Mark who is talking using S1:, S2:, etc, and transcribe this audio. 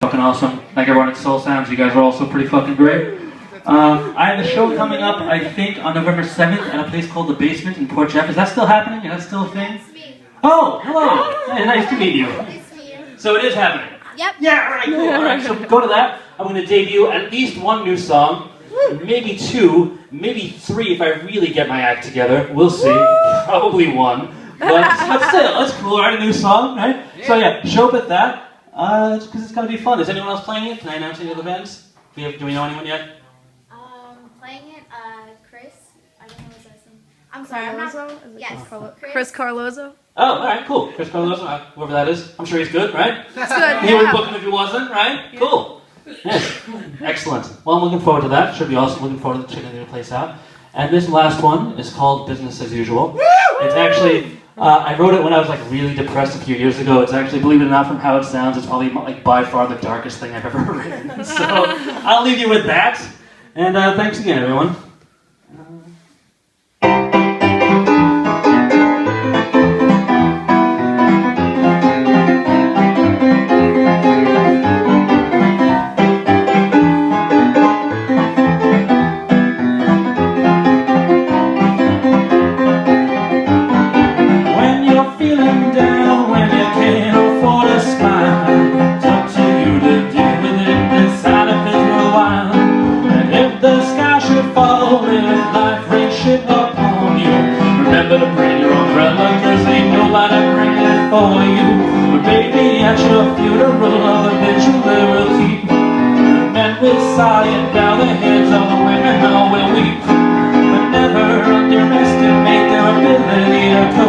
S1: Fucking awesome. Like everyone at Soul Sounds, you guys are also pretty fucking great. I have a show coming up, I think, on November 7th at a place called The Basement in Port Jeff. Is that still happening? Is that still a thing?
S2: That's me.
S1: Oh, hello. Hey, nice to meet you.
S2: Nice to meet you.
S1: So it is happening?
S2: Yep.
S1: Yeah, alright, cool. Alright, so go to that. I'm going to debut at least one new song, maybe two, maybe three if I really get my act together. We'll see. Probably one. But still, that's cool, right? A new song, right? Yeah. So yeah, show up at that. Because it's going to be fun. Is anyone else playing it? Can I announce any other bands? Do we know anyone yet?
S2: Playing it, Chris. I don't know his last name. I'm sorry, I'm not. Yes,
S3: Chris Carlozo.
S1: Oh, alright, cool. Chris Carlozo, whoever that is. I'm sure he's good, right?
S3: That's good.
S1: He would book him if he wasn't, right? Yeah. Cool. Yes. Excellent. Well, I'm looking forward to that. Should be awesome. Looking forward to checking the place out. And this last one is called Business as Usual. It's actually, I wrote it when I was like really depressed a few years ago. It's actually, believe it or not, from how it sounds, it's probably like by far the darkest thing I've ever written. So I'll leave you with that. And thanks again, everyone. At your funeral, all the visual will keep. The men will sigh and bow their heads, all the women all will weep. But never underestimate their ability to